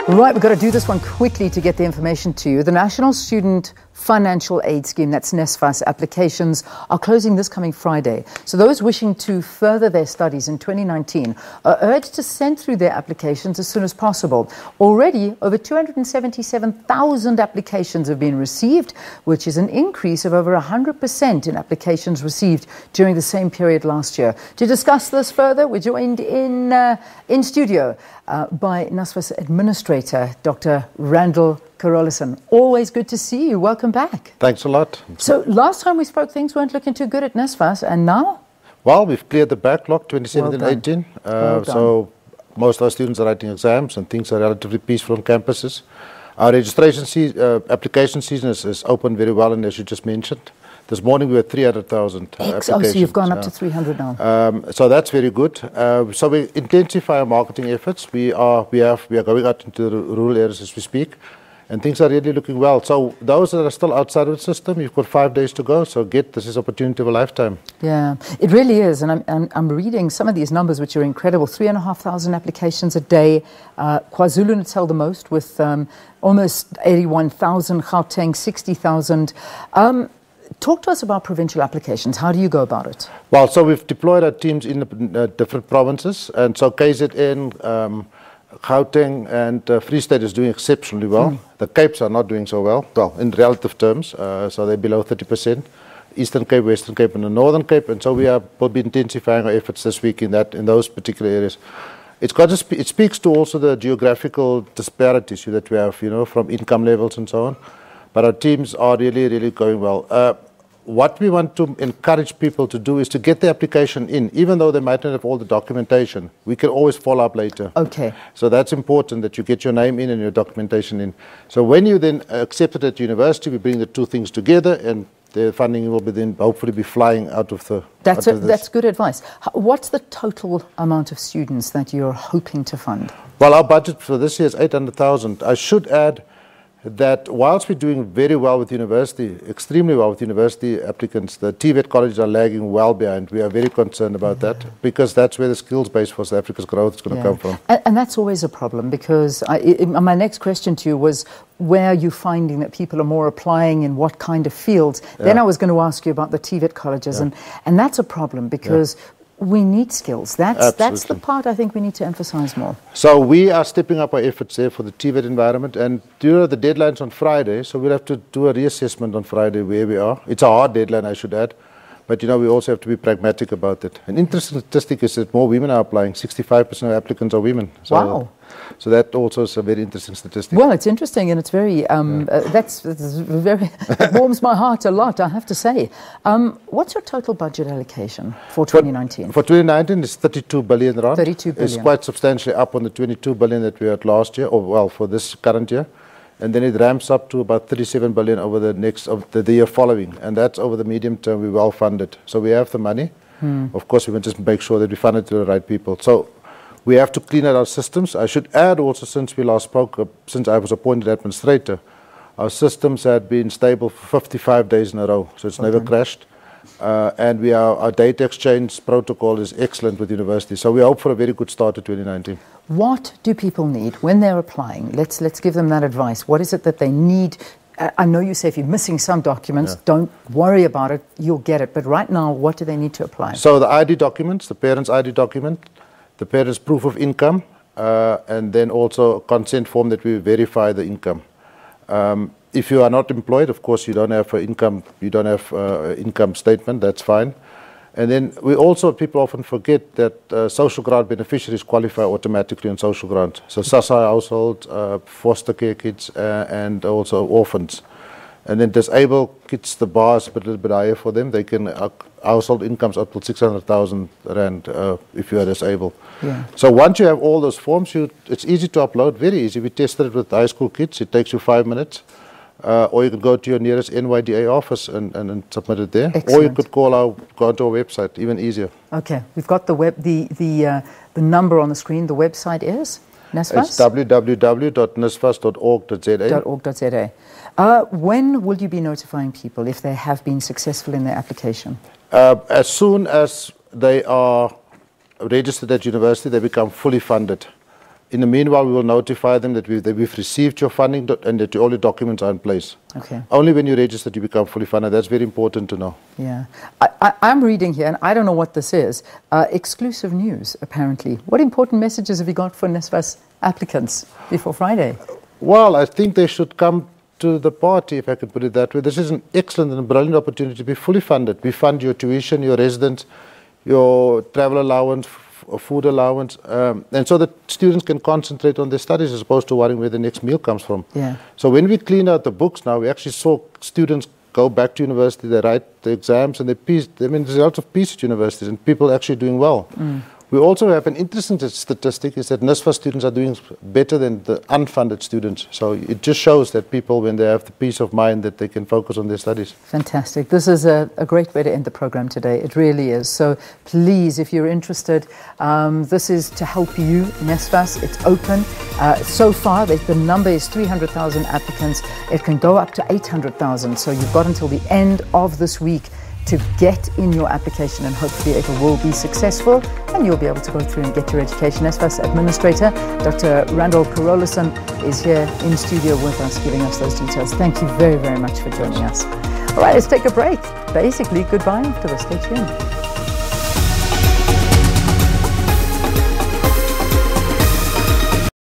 Right, we've got to do this one quickly to get the information to you. The National Student Financial Aid Scheme, that's NSFAS, applications are closing this coming Friday. So those wishing to further their studies in 2019 are urged to send through their applications as soon as possible. Already, over 277,000 applications have been received, which is an increase of over 100% in applications received during the same period last year. To discuss this further, we're joined in studio by NSFAS Administrator, Dr. Randall Carolissen. Always good to see you. Welcome back. Thanks a lot. So last time we spoke, things weren't looking too good at NSFAS, and now? Well, we've cleared the backlog 2017-18. So most of our students are writing exams and things are relatively peaceful on campuses. Our registration application season is open very well, and as you just mentioned, this morning we had 300,000 applications. Oh, so you've gone up to 300 now. So that's very good. So we intensify our marketing efforts. We are going out into the rural areas as we speak, and things are really looking well. So those that are still outside of the system, you've got 5 days to go. So this is opportunity of a lifetime. Yeah, it really is. And I'm reading some of these numbers, which are incredible. 3,500 applications a day. KwaZulu-Natal the most, with almost 81,000. Gauteng 60,000. Talk to us about provincial applications. How do you go about it? Well, so we've deployed our teams in the different provinces, and so KZN, Gauteng and Free State is doing exceptionally well. The Capes are not doing so well, in relative terms, so they're below 30%. Eastern Cape, Western Cape and the Northern Cape, and so we'll be intensifying our efforts this week in those particular areas. It speaks to also the geographical disparities that we have, from income levels and so on. But our teams are really, really going well. What we want to encourage people to do is to get the application in, even though they might not have all the documentation. We can always follow up later. Okay. So that's important that you get your name in and your documentation in. So when you then accept it at university, we bring the two things together, and the funding will be then hopefully be flying out of the. That's good advice. What's the total amount of students that you're hoping to fund? Well, our budget for this year is 800,000. I should add that whilst we're doing very well with university, extremely well with university applicants, the TVET colleges are lagging well behind. We are very concerned about that, because that's where the skills base for South Africa's growth is going to come from. And that's always a problem, because my next question to you was, where are you finding that people are more applying in what kind of fields? Then I was going to ask you about the TVET colleges, and that's a problem, because we need skills. That's the part I think we need to emphasize more. So we are stepping up our efforts there for the TVET environment, and the deadline's on Friday, so we'll have to do a reassessment on Friday where we are. It's a hard deadline, I should add, but we also have to be pragmatic about it. An interesting statistic is that more women are applying. 65% of applicants are women. So, wow. So that also is a very interesting statistic. Well, it's interesting, and it's very, that's very, it warms my heart a lot, I have to say. What's your total budget allocation for 2019? For 2019, it's 32 billion rand. 32 billion. It's quite substantially up on the 22 billion that we had last year, for this current year. And then it ramps up to about 37 billion over the year following. And that's over the medium term. We're well funded. So we have the money. Of course, we want to just make sure that we fund it to the right people. So we have to clean out our systems. I should add also, since we last spoke, since I was appointed administrator, our systems had been stable for 55 days in a row. So it's never crashed. And our data exchange protocol is excellent with universities. So we hope for a very good start to 2019. What do people need when they're applying? Let's give them that advice. What is it that they need? I know you say if you're missing some documents, don't worry about it, you'll get it. But right now, what do they need to apply? So the ID documents, the parent's ID document, the parent's proof of income, and then also a consent form that we verify the income. If you are not employed, of course, you don't have income statement, that's fine. And then people often forget that social grant beneficiaries qualify automatically on social grant. So SASA household, foster care kids, and also orphans. And then disabled kids, the bar is a little bit higher for them. They can, household incomes up to 600,000 rand if you are disabled. So once you have all those forms, it's easy to upload, very easy. We tested it with high school kids. It takes you 5 minutes. Or you can go to your nearest NYDA office and submit it there. Excellent. Or you could go onto our website, even easier. Okay, we've got the number on the screen. The website is NSFAS? It's www.nsfas.org.za. When will you be notifying people if they have been successful in their application? As soon as they are registered at university, they become fully funded In the meanwhile, we will notify them that we've received your funding and that all your documents are in place. Okay. Only when you register do you become fully funded. That's very important to know. Yeah. I'm reading here, and I don't know what this is, exclusive news, apparently. What important messages have you got for NSFAS applicants before Friday? Well, I think they should come to the party, if I could put it that way. This is an excellent and brilliant opportunity to be fully funded. We fund your tuition, your residence, your travel allowance, food allowance, and so that students can concentrate on their studies as opposed to worrying where the next meal comes from. Yeah. So when we clean out the books now, we actually saw students go back to university, they write the exams, and there's lots of peace at universities, and people are actually doing well. We also have an interesting statistic, is that NSFAS students are doing better than the unfunded students. So it just shows that people, when they have the peace of mind, that they can focus on their studies. Fantastic. This is a great way to end the program today. It really is. So please, if you're interested, this is to help you, NSFAS. It's open. So far, the number is 300,000 applicants. It can go up to 800,000. So you've got until the end of this week to get in your application, and hopefully it will be successful and you'll be able to go through and get your education. NSFAS Administrator Dr. Randall Carolissen is here in studio with us, giving us those details. Thank you very, very much for joining us. All right, let's take a break. Basically, goodbye after this. Stay tuned.